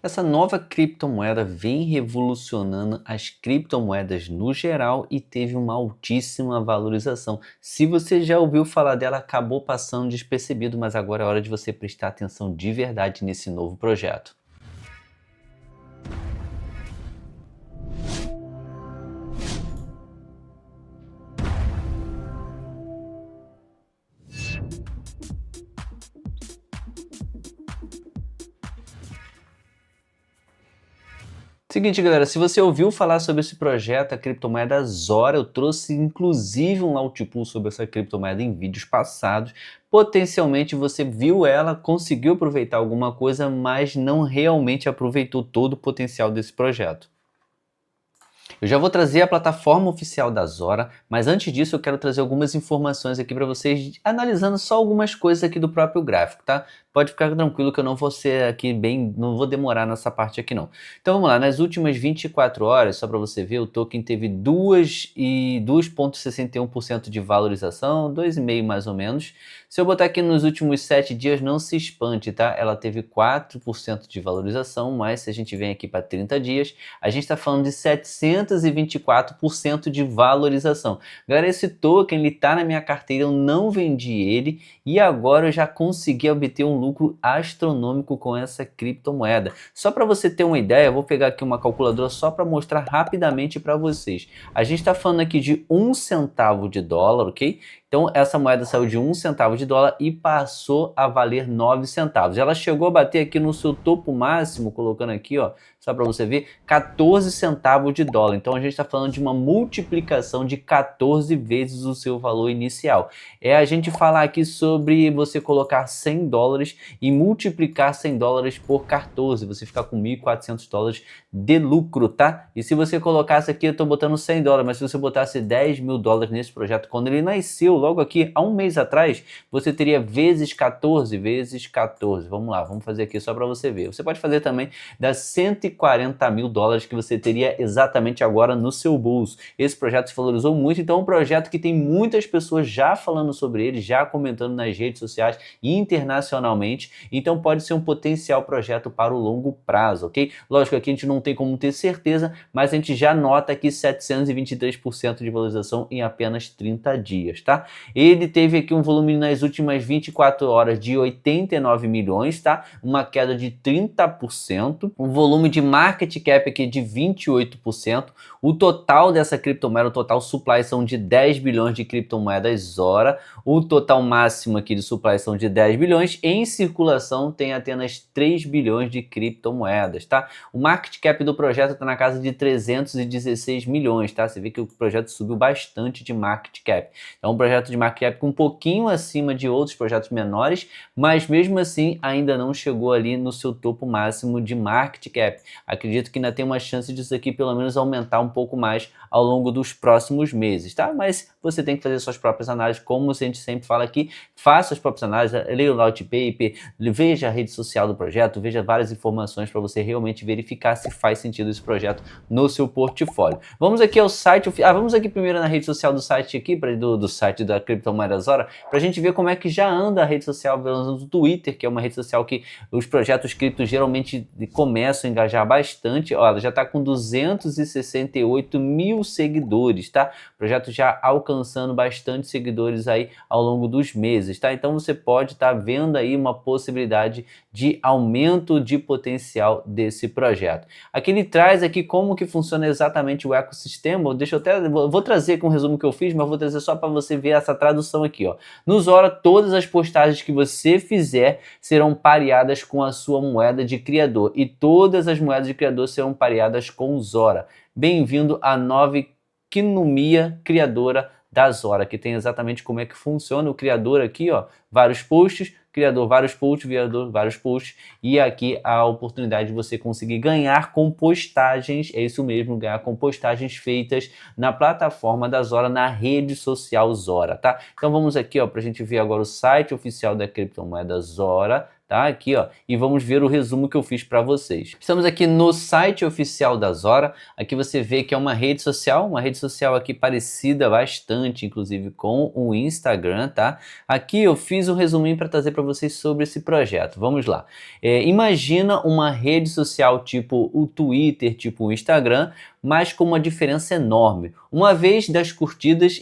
Essa nova criptomoeda vem revolucionando as criptomoedas no geral e teve uma altíssima valorização. Se você já ouviu falar dela, acabou passando despercebido, mas agora é hora de você prestar atenção de verdade nesse novo projeto. Seguinte, galera, se você ouviu falar sobre esse projeto, a criptomoeda Zora, eu trouxe inclusive um Launchpool sobre essa criptomoeda em vídeos passados. Potencialmente você viu ela, conseguiu aproveitar alguma coisa, mas não realmente aproveitou todo o potencial desse projeto. Eu já vou trazer a plataforma oficial da Zora, mas antes disso eu quero trazer algumas informações aqui para vocês, analisando só algumas coisas aqui do próprio gráfico, tá? Pode ficar tranquilo que eu não vou ser aqui não vou demorar nessa parte aqui não. Então vamos lá, nas últimas 24 horas, só para você ver, o token teve 2,61% de valorização, 2,5% mais ou menos. Se eu botar aqui nos últimos 7 dias, não se espante, tá? Ela teve 4% de valorização, mas se a gente vem aqui para 30 dias, a gente está falando de 724% de valorização. Galera, esse token ele tá na minha carteira, eu não vendi ele e agora eu já consegui obter um lucro astronômico com essa criptomoeda. Só para você ter uma ideia, eu vou pegar aqui uma calculadora só para mostrar rapidamente para vocês. A gente está falando aqui de 1 centavo de dólar, ok? Então essa moeda saiu de 1 centavo de dólar e passou a valer 9 centavos. Ela chegou a bater aqui no seu topo máximo, colocando aqui, ó, só para você ver, 14 centavos de dólar. Então a gente está falando de uma multiplicação de 14 vezes o seu valor inicial. É a gente falar aqui sobre você colocar 100 dólares e multiplicar 100 dólares por 14. Você ficar com 1.400 dólares de lucro, tá? E se você colocasse aqui, eu estou botando 100 dólares, mas se você botasse 10 mil dólares nesse projeto, quando ele nasceu, logo aqui, há um mês atrás, você teria vezes 14, vezes 14. Vamos lá, vamos fazer aqui só para você ver. Você pode fazer também das 140 mil dólares que você teria exatamente agora no seu bolso. Esse projeto se valorizou muito, então é um projeto que tem muitas pessoas já falando sobre ele, já comentando nas redes sociais e internacionalmente, então pode ser um potencial projeto para o longo prazo, ok? Lógico que a gente não tem como ter certeza, mas a gente já nota aqui 723% de valorização em apenas 30 dias, tá? Ele teve aqui um volume nas últimas 24 horas de 89 milhões, tá? Uma queda de 30%, um volume de market cap aqui de 28%, o total dessa criptomoeda, o total supply são de 10 bilhões de criptomoedas Zora, o total máximo aqui de supply são de 10 bilhões, em circulação tem apenas 3 bilhões de criptomoedas, tá? O market cap do projeto está na casa de 316 milhões, tá? Você vê que o projeto subiu bastante de market cap. É um projeto de market cap um pouquinho acima de outros projetos menores, mas mesmo assim ainda não chegou ali no seu topo máximo de market cap. Acredito que ainda tem uma chance disso aqui pelo menos aumentar um pouco mais ao longo dos próximos meses, tá? Mas você tem que fazer suas próprias análises, como a gente sempre fala aqui, faça as próprias análises, leia o white paper, veja a rede social do projeto, veja várias informações para você realmente verificar se faz sentido esse projeto no seu portfólio. Vamos aqui ao site, vamos aqui primeiro na rede social do site aqui, do site da criptomoeda Zora, para a gente ver como é que já anda a rede social do Twitter, que é uma rede social que os projetos criptos geralmente começam a engajar bastante. Olha, já está com 268 mil seguidores, tá? O projeto já alcançando bastante seguidores aí ao longo dos meses, tá? Então você pode estar vendo aí uma possibilidade de aumento de potencial desse projeto. Aqui ele traz aqui como que funciona exatamente o ecossistema. Vou trazer com o resumo que eu fiz, mas vou trazer só para você ver essa tradução aqui, ó. No Zora, todas as postagens que você fizer serão pareadas com a sua moeda de criador e todas as moedas de criador serão pareadas com Zora. Bem-vindo à nova economia criadora da Zora, que tem exatamente como é que funciona o criador aqui, ó, vários posts, criador, vários posts, criador, vários posts, e aqui a oportunidade de você conseguir ganhar com postagens, é isso mesmo, ganhar com postagens feitas na plataforma da Zora, na rede social Zora, tá? Então vamos aqui, ó, pra gente ver agora o site oficial da criptomoeda Zora, tá? Aqui, ó, e vamos ver o resumo que eu fiz para vocês. Estamos aqui no site oficial da Zora. Aqui você vê que é uma rede social aqui parecida bastante, inclusive, com o Instagram, tá? Aqui eu fiz um resuminho para trazer para vocês sobre esse projeto. Vamos lá. Imagina uma rede social tipo o Twitter, tipo o Instagram, mas com uma diferença enorme. Em vez das curtidas,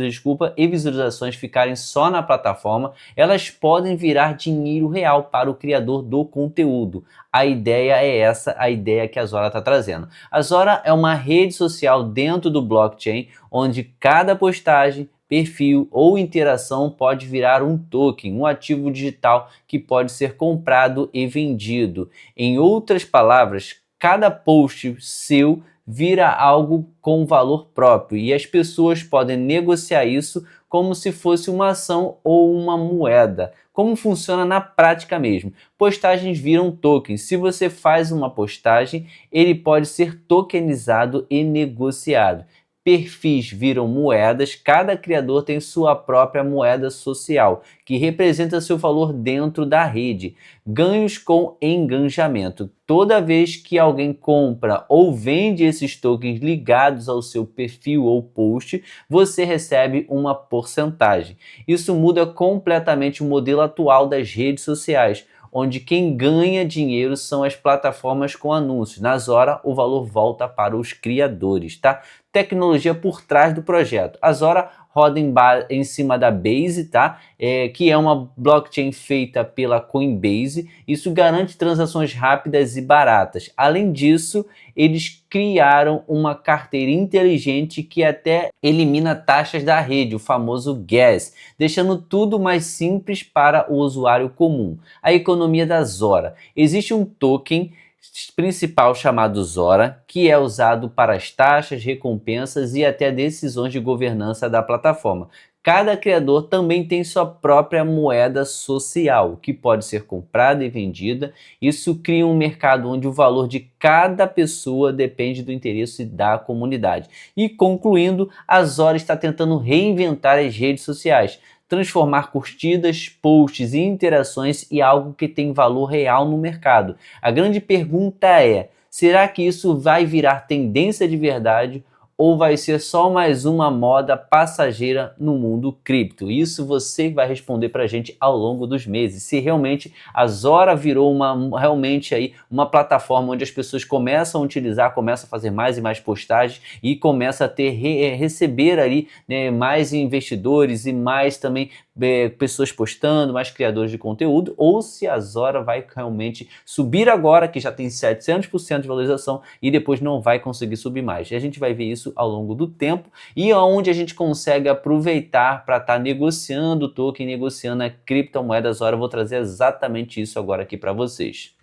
desculpa, e visualizações ficarem só na plataforma, elas podem virar dinheiro real para o criador do conteúdo. A ideia é essa, a ideia que a Zora está trazendo. A Zora é uma rede social dentro do blockchain, onde cada postagem, perfil ou interação pode virar um token, um ativo digital que pode ser comprado e vendido. Em outras palavras, cada post seu vira algo com valor próprio e as pessoas podem negociar isso como se fosse uma ação ou uma moeda. Como funciona na prática mesmo? Postagens viram tokens. Se você faz uma postagem, ele pode ser tokenizado e negociado. Perfis viram moedas, cada criador tem sua própria moeda social, que representa seu valor dentro da rede. Ganhos com engajamento. Toda vez que alguém compra ou vende esses tokens ligados ao seu perfil ou post, você recebe uma porcentagem. Isso muda completamente o modelo atual das redes sociais, onde quem ganha dinheiro são as plataformas com anúncios. Na Zora, o valor volta para os criadores, tá? Tecnologia por trás do projeto. A Zora roda em cima da Base, tá? Que é uma blockchain feita pela Coinbase. Isso garante transações rápidas e baratas. Além disso, eles criaram uma carteira inteligente que até elimina taxas da rede, o famoso gas, deixando tudo mais simples para o usuário comum. A economia da Zora. Existe um token principal chamado Zora, que é usado para as taxas, recompensas e até decisões de governança da plataforma. Cada criador também tem sua própria moeda social, que pode ser comprada e vendida. Isso cria um mercado onde o valor de cada pessoa depende do interesse da comunidade. E concluindo, a Zora está tentando reinventar as redes sociais, transformar curtidas, posts e interações em algo que tem valor real no mercado. A grande pergunta é: será que isso vai virar tendência de verdade ou vai ser só mais uma moda passageira no mundo cripto? Isso você vai responder para a gente ao longo dos meses. Se realmente a Zora virou realmente aí uma plataforma onde as pessoas começam a utilizar, começam a fazer mais e mais postagens e começa a receber ali, né, mais investidores e mais também pessoas postando, mais criadores de conteúdo, ou se a Zora vai realmente subir agora, que já tem 700% de valorização, e depois não vai conseguir subir mais. E a gente vai ver isso ao longo do tempo e onde a gente consegue aproveitar para estar negociando o token, negociando a criptomoeda Zora. Eu vou trazer exatamente isso agora aqui para vocês.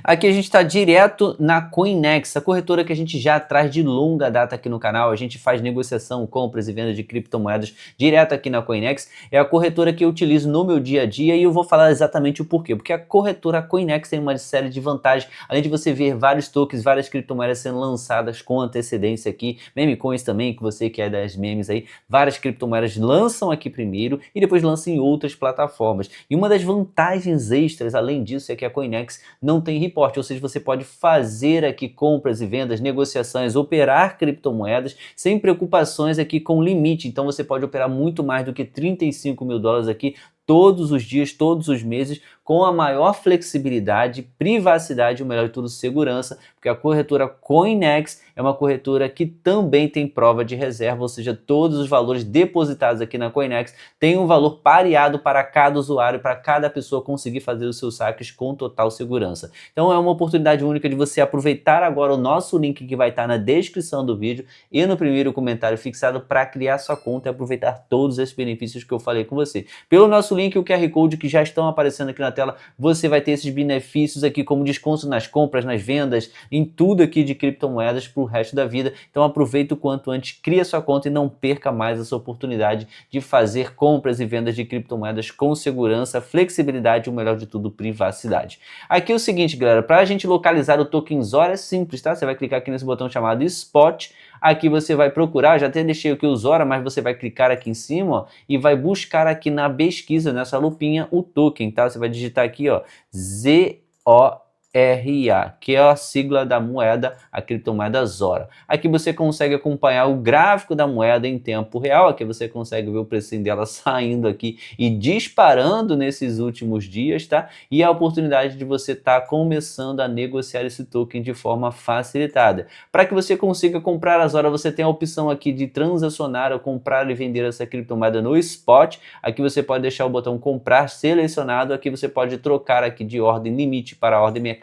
Aqui a gente está direto na Coinex, a corretora que a gente já traz de longa data aqui no canal. A gente faz negociação, compras e vendas de criptomoedas direto aqui na Coinex. É a corretora que eu utilizo no meu dia a dia e eu vou falar exatamente o porquê. Porque a corretora Coinex tem uma série de vantagens, além de você ver vários tokens, várias criptomoedas sendo lançadas com antecedência aqui, meme coins também, que você que é das memes aí, várias criptomoedas lançam aqui primeiro e depois lançam em outras plataformas. E uma das vantagens extras, além disso, é que a Coinex não tem reporte, ou seja, você pode fazer aqui compras e vendas, negociações, operar criptomoedas sem preocupações aqui com limite. Então você pode operar muito mais do que 35 mil dólares aqui todos os dias, todos os meses, com a maior flexibilidade, privacidade e, o melhor de tudo, segurança, porque a corretora Coinex é uma corretora que também tem prova de reserva, ou seja, todos os valores depositados aqui na Coinex têm um valor pareado para cada usuário, para cada pessoa conseguir fazer os seus saques com total segurança. Então é uma oportunidade única de você aproveitar agora o nosso link que vai estar na descrição do vídeo e no primeiro comentário fixado para criar sua conta e aproveitar todos esses benefícios que eu falei com você. Pelo nosso link, o QR Code que já estão aparecendo aqui na tela, você vai ter esses benefícios aqui como desconto nas compras, nas vendas, em tudo aqui de criptomoedas para o resto da vida. Então aproveita o quanto antes, cria sua conta e não perca mais essa oportunidade de fazer compras e vendas de criptomoedas com segurança, flexibilidade e o melhor de tudo, privacidade. Aqui é o seguinte, galera, para a gente localizar o token Zora é simples, tá? Você vai clicar aqui nesse botão chamado Spot, Aqui você vai procurar, já até deixei aqui o Zora, mas você vai clicar aqui em cima, ó, e vai buscar aqui na pesquisa, nessa lupinha, o token, tá? Você vai digitar aqui, ó, ZORA, que é a sigla da moeda, a criptomoeda Zora. Aqui você consegue acompanhar o gráfico da moeda em tempo real, aqui você consegue ver o precinho dela saindo aqui e disparando nesses últimos dias, tá? E a oportunidade de você estar começando a negociar esse token de forma facilitada. Para que você consiga comprar a Zora, você tem a opção aqui de transacionar ou comprar e vender essa criptomoeda no spot. Aqui você pode deixar o botão comprar selecionado, aqui você pode trocar aqui de ordem limite para a ordem mercado,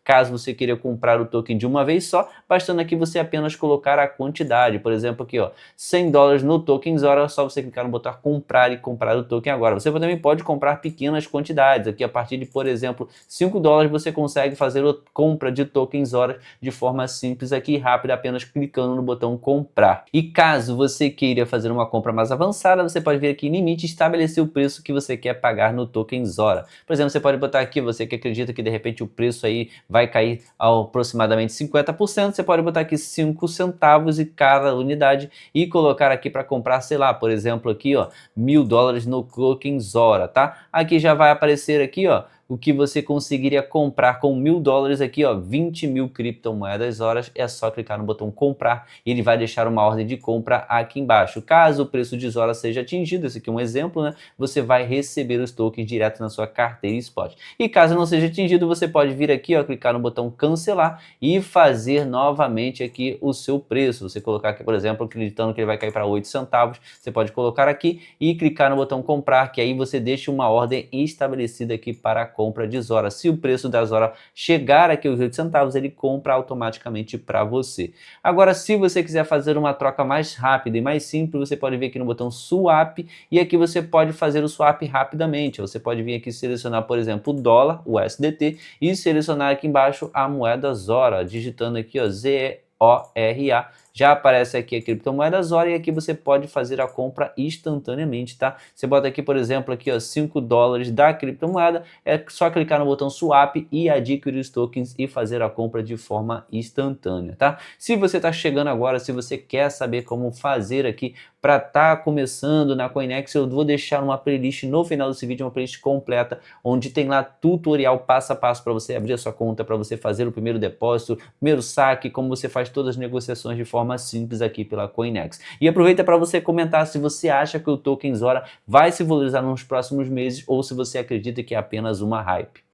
caso você queira comprar o token de uma vez só, bastando aqui você apenas colocar a quantidade, por exemplo aqui ó, $100 no token Zora, é só você clicar no botão comprar e comprar o token agora. Você também pode comprar pequenas quantidades, aqui a partir de, por exemplo, $5 você consegue fazer a compra de token Zora de forma simples aqui e rápida, apenas clicando no botão comprar. E caso você queira fazer uma compra mais avançada, você pode vir aqui em limite e estabelecer o preço que você quer pagar no token Zora. Por exemplo, você pode botar aqui, você que acredita que de repente o preço aí vai cair a aproximadamente 50%, você pode botar aqui 5 centavos em cada unidade e colocar aqui para comprar, sei lá, por exemplo aqui ó, $1.000 no token Zora, tá? Aqui já vai aparecer aqui ó, o que você conseguiria comprar com $1.000 aqui, ó, 20.000 criptomoedas Zora, é só clicar no botão comprar e ele vai deixar uma ordem de compra aqui embaixo. Caso o preço de Zora seja atingido, esse aqui é um exemplo, né? Você vai receber os tokens direto na sua carteira spot. E caso não seja atingido, você pode vir aqui, ó, clicar no botão cancelar e fazer novamente aqui o seu preço. Você colocar aqui, por exemplo, acreditando que ele vai cair para 8 centavos, você pode colocar aqui e clicar no botão comprar, que aí você deixa uma ordem estabelecida aqui para a compra de Zora. Se o preço da Zora chegar aqui aos 8 centavos, ele compra automaticamente para você. Agora, se você quiser fazer uma troca mais rápida e mais simples, você pode vir aqui no botão Swap e aqui você pode fazer o swap rapidamente. Você pode vir aqui selecionar, por exemplo, o dólar, o USDT, e selecionar aqui embaixo a moeda Zora, digitando aqui ó, ZORA. Já aparece aqui a criptomoeda Zora e aqui você pode fazer a compra instantaneamente, tá? Você bota aqui, por exemplo, aqui ó, $5 da criptomoeda, é só clicar no botão Swap e adquirir os tokens e fazer a compra de forma instantânea, tá? Se você está chegando agora, se você quer saber como fazer aqui para estar começando na Coinex, eu vou deixar uma playlist no final desse vídeo, uma playlist completa, onde tem lá tutorial passo a passo para você abrir a sua conta, para você fazer o primeiro depósito, primeiro saque, como você faz todas as negociações de forma simples aqui pela Coinex. E aproveita para você comentar se você acha que o token Zora vai se valorizar nos próximos meses ou se você acredita que é apenas uma hype.